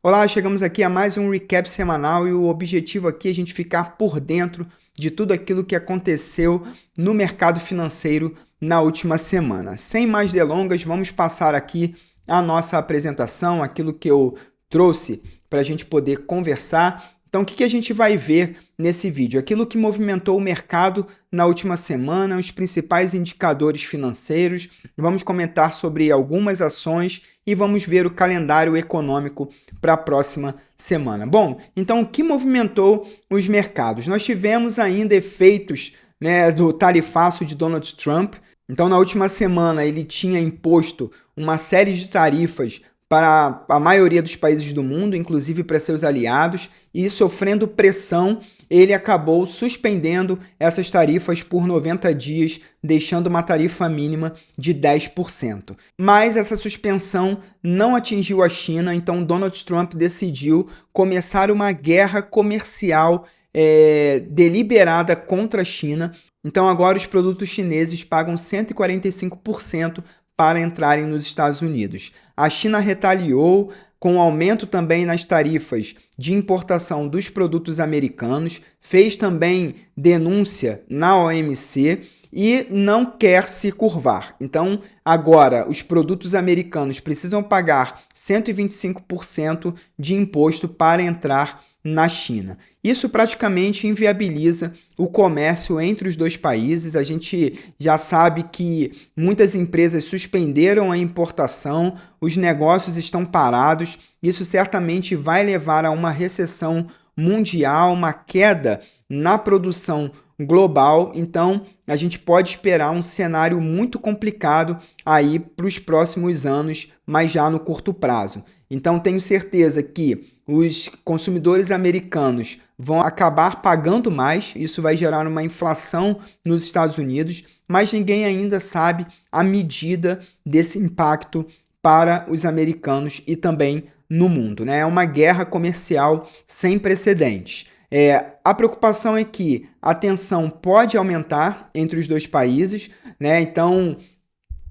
Olá, chegamos aqui a mais um recap semanal e o objetivo aqui é a gente ficar por dentro de tudo aquilo que aconteceu no mercado financeiro na última semana. Sem mais delongas, vamos passar aqui a nossa apresentação, aquilo que eu trouxe para a gente poder conversar. Então, o que a gente vai ver nesse vídeo? Aquilo que movimentou o mercado na última semana, os principais indicadores financeiros, vamos comentar sobre algumas ações e vamos ver o calendário econômico para a próxima semana. Bom, então o que movimentou os mercados? Nós tivemos ainda efeitos, do tarifaço de Donald Trump. Então, na última semana, ele tinha imposto uma série de tarifas para a maioria dos países do mundo, inclusive para seus aliados, e sofrendo pressão, ele acabou suspendendo essas tarifas por 90 dias, deixando uma tarifa mínima de 10%. Mas essa suspensão não atingiu a China, então Donald Trump decidiu começar uma guerra comercial deliberada contra a China. Então agora os produtos chineses pagam 145% para entrarem nos Estados Unidos. A China retaliou com um aumento também nas tarifas de importação dos produtos americanos, fez também denúncia na OMC e não quer se curvar. Então, agora, os produtos americanos precisam pagar 125% de imposto para entrar na China. Isso praticamente inviabiliza o comércio entre os dois países. A gente já sabe que muitas empresas suspenderam a importação, os negócios estão parados. Isso certamente vai levar a uma recessão mundial, uma queda na produção global. Então, a gente pode esperar um cenário muito complicado aí para os próximos anos, mas já no curto prazo. Então, tenho certeza que os consumidores americanos vão acabar pagando mais, isso vai gerar uma inflação nos Estados Unidos, mas ninguém ainda sabe a medida desse impacto para os americanos e também no mundo, né? É uma guerra comercial sem precedentes. A preocupação é que a tensão pode aumentar entre os dois países, né? Então,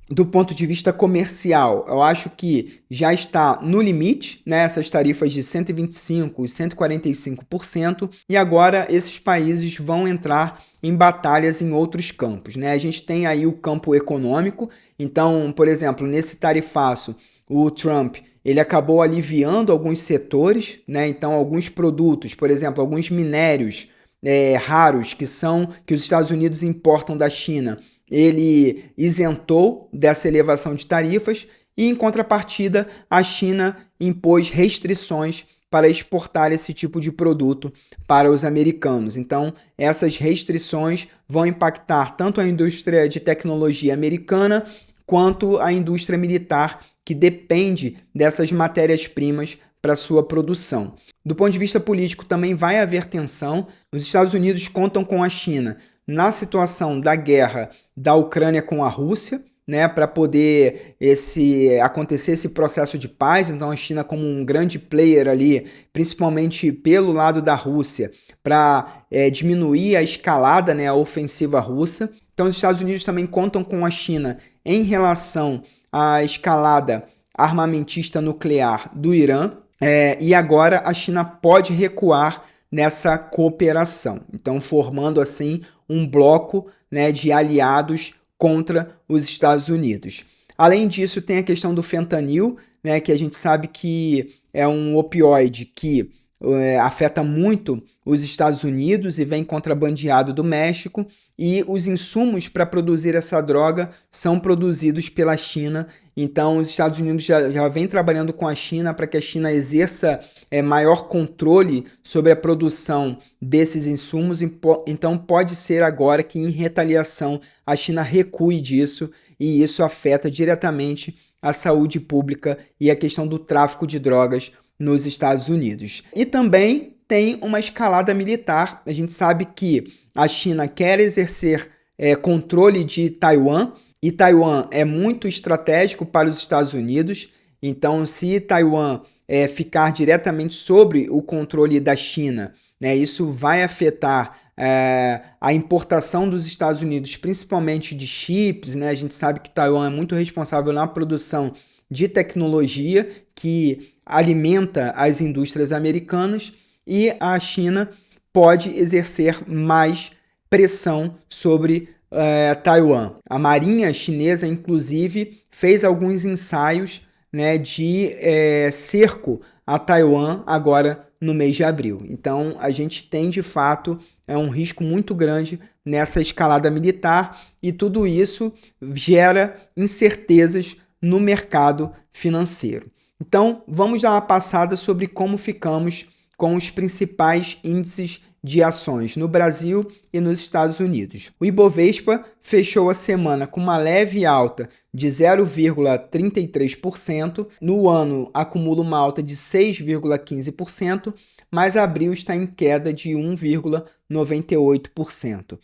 do ponto de vista comercial, eu acho que já está no limite, né, essas tarifas de 125% e 145%, e agora esses países vão entrar em batalhas em outros campos, né? A gente tem aí o campo econômico. Então, por exemplo, nesse tarifaço, o Trump ele acabou aliviando alguns setores, né? Então, alguns produtos, por exemplo, alguns minérios raros que os Estados Unidos importam da China, ele isentou dessa elevação de tarifas e, em contrapartida, a China impôs restrições para exportar esse tipo de produto para os americanos. Então, essas restrições vão impactar tanto a indústria de tecnologia americana quanto a indústria militar, que depende dessas matérias-primas para sua produção. Do ponto de vista político, também vai haver tensão. Os Estados Unidos contam com a China na situação da guerra da Ucrânia com a Rússia, né, para poder acontecer esse processo de paz. Então a China como um grande player ali, principalmente pelo lado da Rússia, para diminuir a escalada, né, a ofensiva russa. Então os Estados Unidos também contam com a China em relação à escalada armamentista nuclear do Irã, e agora a China pode recuar nessa cooperação. Então formando assim um bloco, né, de aliados contra os Estados Unidos. Além disso, tem a questão do fentanil, né, que a gente sabe que é um opioide que afeta muito os Estados Unidos e vem contrabandeado do México, e os insumos para produzir essa droga são produzidos pela China. Então, os Estados Unidos já vem trabalhando com a China para que a China exerça maior controle sobre a produção desses insumos. Então, pode ser agora que, em retaliação, a China recue disso, e isso afeta diretamente a saúde pública e a questão do tráfico de drogas nos Estados Unidos. E também tem uma escalada militar. A gente sabe que a China quer exercer controle de Taiwan, e Taiwan é muito estratégico para os Estados Unidos. Então, se Taiwan ficar diretamente sobre o controle da China, né, isso vai afetar a importação dos Estados Unidos, principalmente de chips, né? A gente sabe que Taiwan é muito responsável na produção de tecnologia que alimenta as indústrias americanas e a China pode exercer mais pressão sobre Taiwan. A Marinha chinesa, inclusive, fez alguns ensaios, né, de cerco a Taiwan agora no mês de abril. Então, a gente tem, de fato, um risco muito grande nessa escalada militar e tudo isso gera incertezas no mercado financeiro. Então, vamos dar uma passada sobre como ficamos com os principais índices de ações no Brasil e nos Estados Unidos. O Ibovespa fechou a semana com uma leve alta de 0,33%, no ano acumula uma alta de 6,15%, mas abril está em queda de 1,98%.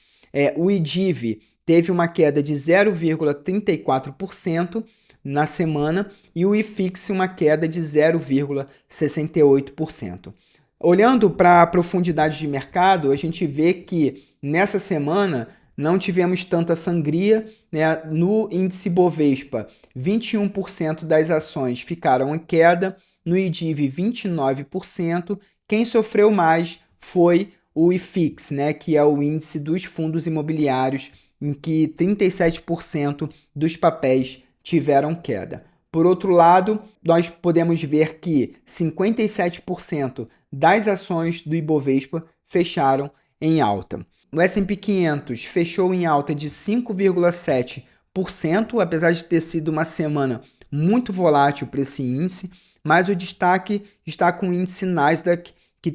O IDIV teve uma queda de 0,34% na semana e o IFIX uma queda de 0,68%. Olhando para a profundidade de mercado, a gente vê que nessa semana não tivemos tanta sangria, né? No índice Bovespa, 21% das ações ficaram em queda, no IDIV 29%. Quem sofreu mais foi o IFIX, né? Que é o índice dos fundos imobiliários, em que 37% dos papéis tiveram queda. Por outro lado, nós podemos ver que 57% das ações do Ibovespa fecharam em alta. O S&P 500 fechou em alta de 5,7%, apesar de ter sido uma semana muito volátil para esse índice, mas o destaque está com o índice Nasdaq, que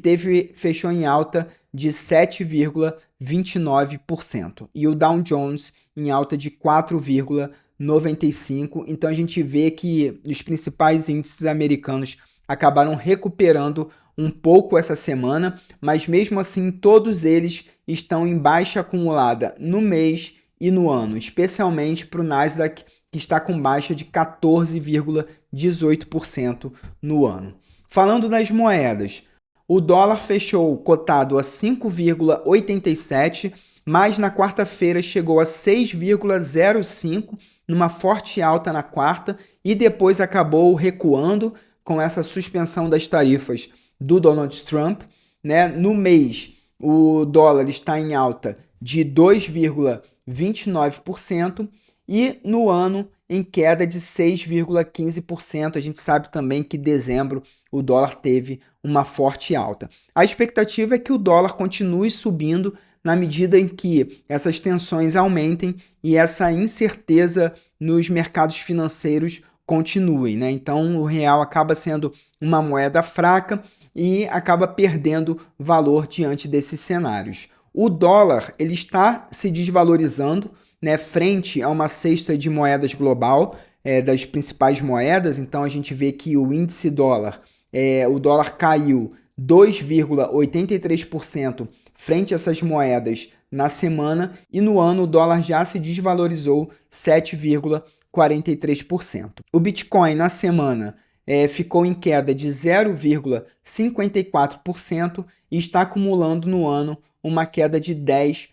fechou em alta de 7,29%, e o Dow Jones em alta de 4,95%. Então a gente vê que os principais índices americanos acabaram recuperando um pouco essa semana, mas mesmo assim todos eles estão em baixa acumulada no mês e no ano, especialmente para o Nasdaq, que está com baixa de 14,18% no ano. Falando das moedas, o dólar fechou cotado a 5,87, mas na quarta-feira chegou a 6,05, numa forte alta na quarta, e depois acabou recuando com essa suspensão das tarifas do Donald Trump, né? No mês, o dólar está em alta de 2,29% e no ano em queda de 6,15%. A gente sabe também que em dezembro o dólar teve uma forte alta. A expectativa é que o dólar continue subindo na medida em que essas tensões aumentem e essa incerteza nos mercados financeiros continuem, né? Então o real acaba sendo uma moeda fraca e acaba perdendo valor diante desses cenários. O dólar ele está se desvalorizando, né, frente a uma cesta de moedas global, das principais moedas. Então a gente vê que o índice dólar, o dólar caiu 2,83% frente a essas moedas na semana, e no ano o dólar já se desvalorizou 7,43%. O Bitcoin na semana ficou em queda de 0,54% e está acumulando no ano uma queda de 10%.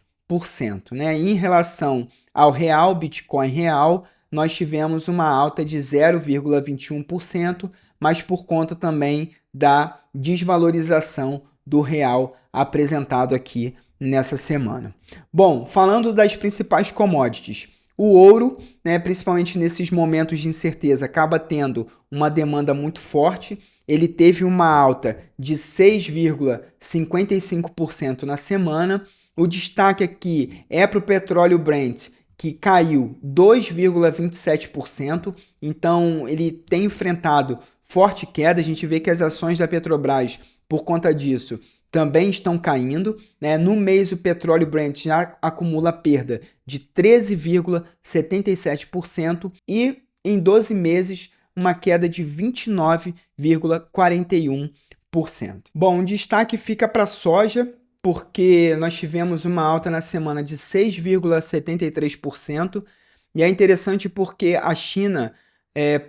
Né? Em relação ao real, Bitcoin real, nós tivemos uma alta de 0,21%, mas por conta também da desvalorização do real apresentado aqui nessa semana. Bom, falando das principais commodities, o ouro, né, principalmente nesses momentos de incerteza, acaba tendo uma demanda muito forte. Ele teve uma alta de 6,55% na semana. O destaque aqui é para o petróleo Brent, que caiu 2,27%. Então, ele tem enfrentado forte queda. A gente vê que as ações da Petrobras, por conta disso, também estão caindo, né? No mês, o petróleo Brent já acumula perda de 13,77% e em 12 meses uma queda de 29,41%. Bom, o destaque fica para a soja, porque nós tivemos uma alta na semana de 6,73%, e é interessante porque a China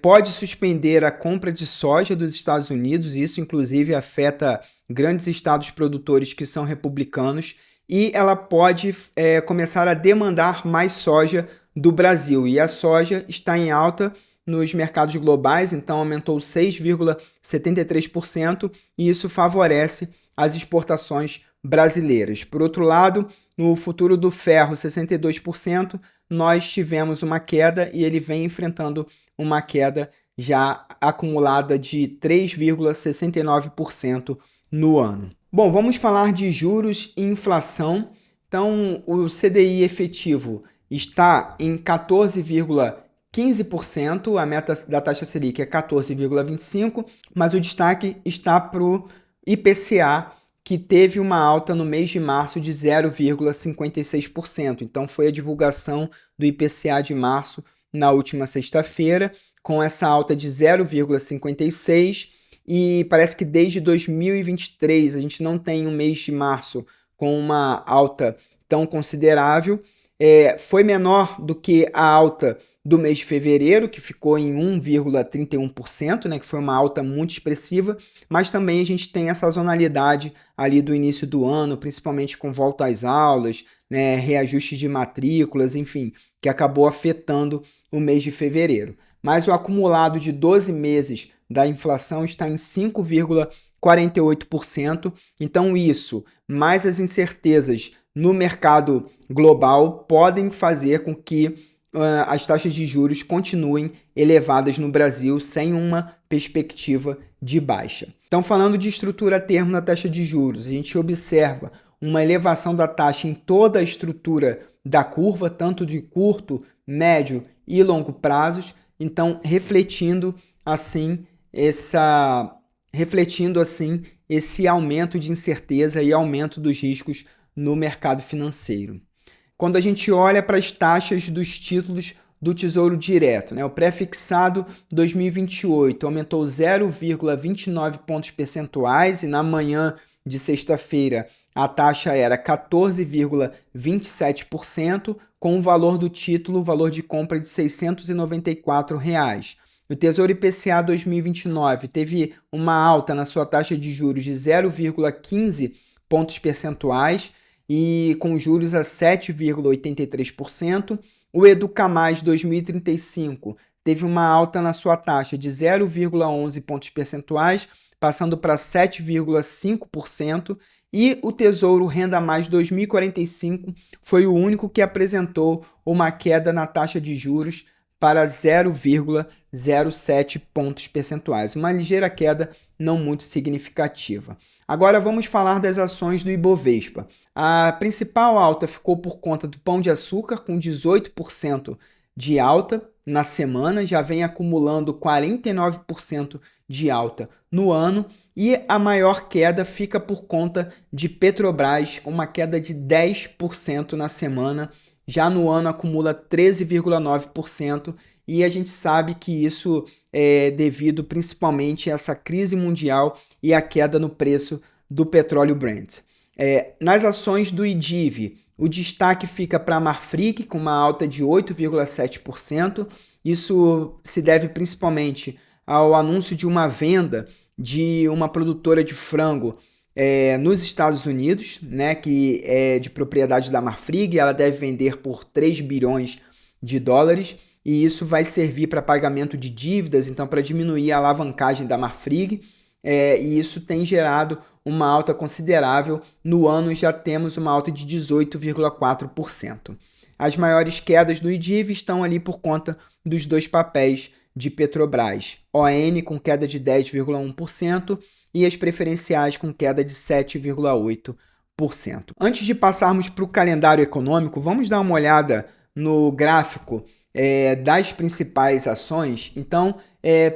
pode suspender a compra de soja dos Estados Unidos, e isso inclusive afeta grandes estados produtores que são republicanos, e ela pode começar a demandar mais soja do Brasil. E a soja está em alta nos mercados globais, então aumentou 6,73% e isso favorece as exportações brasileiras. Por outro lado, no futuro do ferro, 62%, nós tivemos uma queda e ele vem enfrentando uma queda já acumulada de 3,69% no ano. Bom, vamos falar de juros e inflação. Então, o CDI efetivo está em 14,15%, a meta da taxa Selic é 14,25%, mas o destaque está para o IPCA, que teve uma alta no mês de março de 0,56%. Então, foi a divulgação do IPCA de março na última sexta-feira, com essa alta de 0,56%, e parece que desde 2023 a gente não tem um mês de março com uma alta tão considerável. Foi menor do que a alta do mês de fevereiro, que ficou em 1,31%, né, que foi uma alta muito expressiva, mas também a gente tem a sazonalidade ali do início do ano, principalmente com volta às aulas, né, reajuste de matrículas, enfim, que acabou afetando o mês de fevereiro. Mas o acumulado de 12 meses da inflação está em 5,48%, então isso, mais as incertezas no mercado global, podem fazer com que as taxas de juros continuem elevadas no Brasil sem uma perspectiva de baixa. Então, falando de estrutura a termo na taxa de juros, a gente observa uma elevação da taxa em toda a estrutura da curva, tanto de curto, médio e longo prazos, então refletindo assim esse aumento de incerteza e aumento dos riscos no mercado financeiro. Quando a gente olha para as taxas dos títulos do Tesouro Direto, né? O pré-fixado 2028 aumentou 0,29 pontos percentuais e na manhã de sexta-feira a taxa era 14,27%, com o valor do título, o valor de compra de R$ 694. O Tesouro IPCA 2029 teve uma alta na sua taxa de juros de 0,15 pontos percentuais, e com juros a 7,83%. O Educamais 2035 teve uma alta na sua taxa de 0,11 pontos percentuais, passando para 7,5%. E o Tesouro Renda Mais 2045 foi o único que apresentou uma queda na taxa de juros para 0,07 pontos percentuais. Uma ligeira queda não muito significativa. Agora vamos falar das ações do Ibovespa. A principal alta ficou por conta do Pão de Açúcar, com 18% de alta na semana, já vem acumulando 49% de alta no ano, e a maior queda fica por conta de Petrobras, com uma queda de 10% na semana, já no ano acumula 13,9%, e a gente sabe que isso é devido principalmente a essa crise mundial e a queda no preço do petróleo Brent. Nas ações do IDIV, o destaque fica para a Marfrig, com uma alta de 8,7%. Isso se deve principalmente ao anúncio de uma venda de uma produtora de frango nos Estados Unidos, né, que é de propriedade da Marfrig. Ela deve vender por 3 bilhões de dólares, e isso vai servir para pagamento de dívidas, então para diminuir a alavancagem da Marfrig, e isso tem gerado uma alta considerável. No ano já temos uma alta de 18,4%. As maiores quedas do IDIV estão ali por conta dos dois papéis de Petrobras, ON com queda de 10,1% e as preferenciais com queda de 7,8%. Antes de passarmos para o calendário econômico, vamos dar uma olhada no gráfico das principais ações. Então,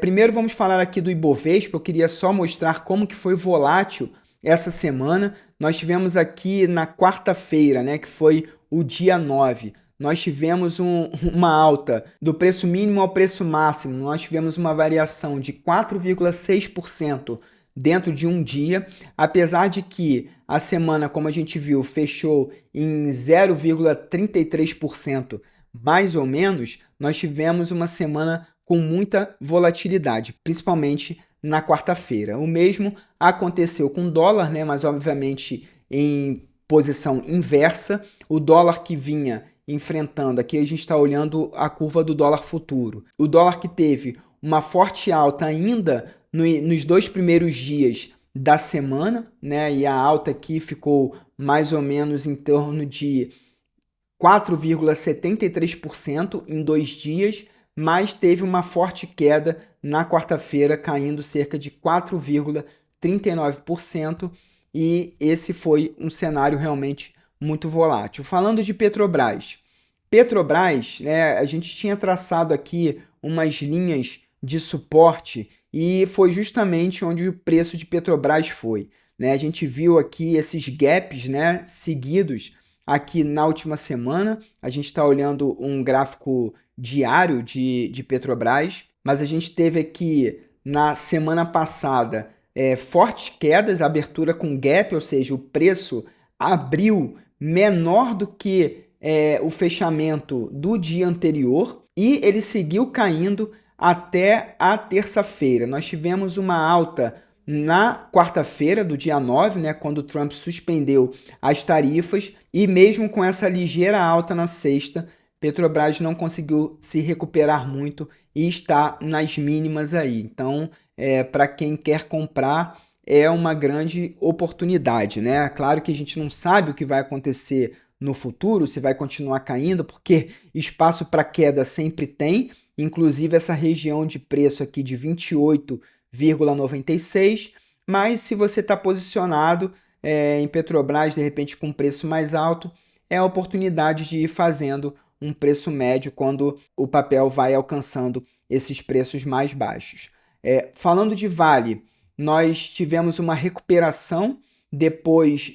primeiro vamos falar aqui do Ibovespa. Eu queria só mostrar como que foi volátil essa semana. Nós tivemos aqui na quarta-feira, né, que foi o dia 9, nós tivemos uma alta do preço mínimo ao preço máximo. Nós tivemos uma variação de 4,6% dentro de um dia, apesar de que a semana, como a gente viu, fechou em 0,33%, mais ou menos. Nós tivemos uma semana com muita volatilidade, principalmente na quarta-feira. O mesmo aconteceu com o dólar, né? Mas obviamente em posição inversa. O dólar que vinha enfrentando. Aqui a gente está olhando a curva do dólar futuro. O dólar que teve uma forte alta ainda nos 2 primeiros dias da semana, né? E a alta aqui ficou mais ou menos em torno de 4,73% em 2 dias, mas teve uma forte queda na quarta-feira, caindo cerca de 4,39%, e esse foi um cenário realmente muito volátil. Falando de Petrobras, né, a gente tinha traçado aqui umas linhas de suporte e foi justamente onde o preço de Petrobras foi, né? A gente viu aqui esses gaps, né, seguidos aqui na última semana. A gente está olhando um gráfico diário de Petrobras, mas a gente teve aqui na semana passada fortes quedas, abertura com gap, ou seja, o preço abriu menor do que o fechamento do dia anterior e ele seguiu caindo até a terça-feira. Nós tivemos uma alta na quarta-feira do dia 9, né, quando o Trump suspendeu as tarifas, e mesmo com essa ligeira alta na sexta, Petrobras não conseguiu se recuperar muito e está nas mínimas aí. Então, para quem quer comprar, é uma grande oportunidade, né? Claro que a gente não sabe o que vai acontecer no futuro, se vai continuar caindo, porque espaço para queda sempre tem, inclusive essa região de preço aqui de 28,96, mas se você está posicionado em Petrobras, de repente com preço mais alto, é a oportunidade de ir fazendo um preço médio quando o papel vai alcançando esses preços mais baixos. Falando de Vale, nós tivemos uma recuperação depois,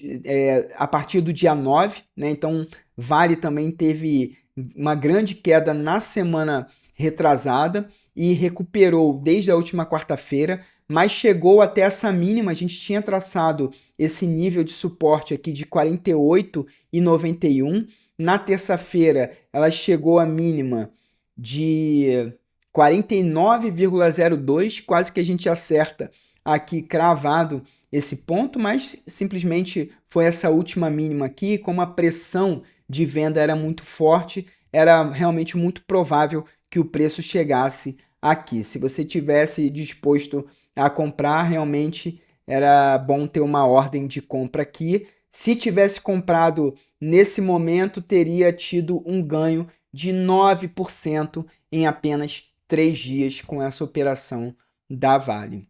a partir do dia 9, né? Então, Vale também teve uma grande queda na semana retrasada e recuperou desde a última quarta-feira, mas chegou até essa mínima. A gente tinha traçado esse nível de suporte aqui de 48,91. Na terça-feira, ela chegou à mínima de 49,02, quase que a gente acerta aqui cravado esse ponto, mas simplesmente foi essa última mínima aqui. Como a pressão de venda era muito forte, era realmente muito provável que o preço chegasse aqui. Se você tivesse disposto a comprar, realmente era bom ter uma ordem de compra aqui. Se tivesse comprado nesse momento, teria tido um ganho de 9% em apenas 3 dias com essa operação da Vale.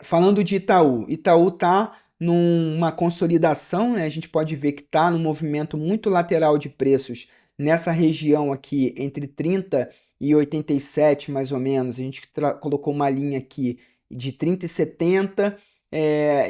Falando de Itaú, Itaú está numa consolidação, né? A gente pode ver que está num movimento muito lateral de preços nessa região aqui entre 30 e 87, mais ou menos. A gente colocou uma linha aqui de 30 e 70,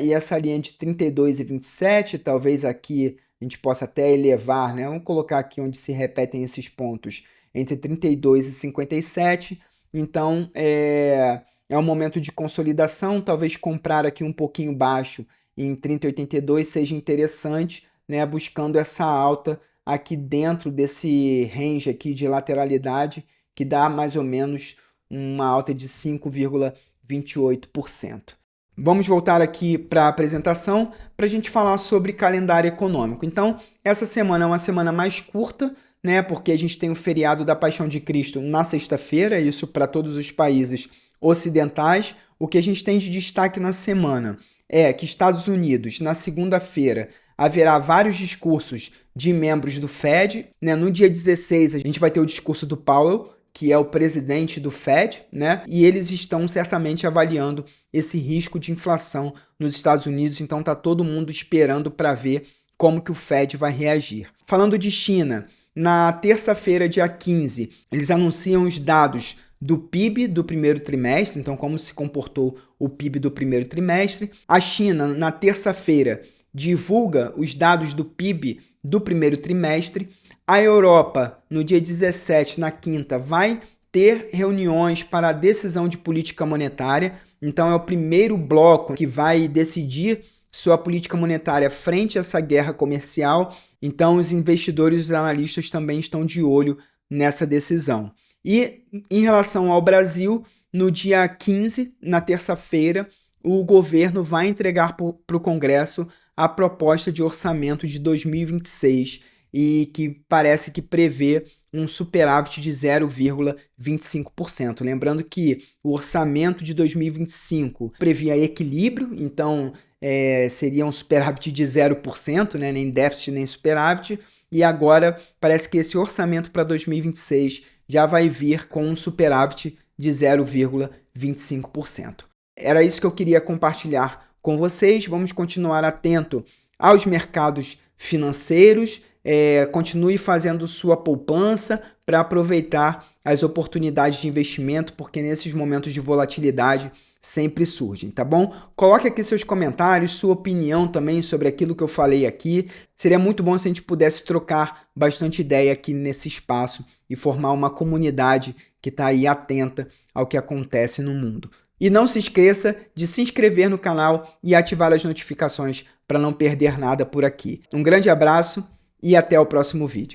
e essa linha de 32 e 27, talvez aqui a gente possa até elevar, né? Vamos colocar aqui onde se repetem esses pontos, entre 32 e 57. Então, é um momento de consolidação, talvez comprar aqui um pouquinho baixo em 30,82 seja interessante, né? Buscando essa alta aqui dentro desse range aqui de lateralidade, que dá mais ou menos uma alta de 5,28%. Vamos voltar aqui para a apresentação para a gente falar sobre calendário econômico. Então, essa semana é uma semana mais curta, né? Porque a gente tem o feriado da Paixão de Cristo na sexta-feira, isso para todos os países ocidentais. O que a gente tem de destaque na semana é que Estados Unidos, na segunda-feira, haverá vários discursos de membros do Fed, né? No dia 16, a gente vai ter o discurso do Powell, que é o presidente do Fed, né? E eles estão certamente avaliando esse risco de inflação nos Estados Unidos, então tá todo mundo esperando para ver como que o Fed vai reagir. Falando de China, na terça-feira, dia 15, eles anunciam os dados do PIB do primeiro trimestre, então como se comportou o PIB do primeiro trimestre. A China, na terça-feira, divulga os dados do PIB do primeiro trimestre. A Europa, no dia 17, na quinta, vai ter reuniões para a decisão de política monetária. Então é o primeiro bloco que vai decidir sua política monetária frente a essa guerra comercial. Então os investidores e os analistas também estão de olho nessa decisão. E em relação ao Brasil, no dia 15, na terça-feira, o governo vai entregar para o Congresso a proposta de orçamento de 2026. e que parece que prevê um superávit de 0,25%. Lembrando que o orçamento de 2025 previa equilíbrio, então seria um superávit de 0%, né? Nem déficit nem superávit, e agora parece que esse orçamento para 2026 já vai vir com um superávit de 0,25%. Era isso que eu queria compartilhar com vocês. Vamos continuar atento aos mercados financeiros, continue fazendo sua poupança para aproveitar as oportunidades de investimento, porque nesses momentos de volatilidade sempre surgem, tá bom? Coloque aqui seus comentários, sua opinião também sobre aquilo que eu falei aqui. Seria muito bom se a gente pudesse trocar bastante ideia aqui nesse espaço e formar uma comunidade que está aí atenta ao que acontece no mundo. E não se esqueça de se inscrever no canal e ativar as notificações para não perder nada por aqui. Um grande abraço e até o próximo vídeo.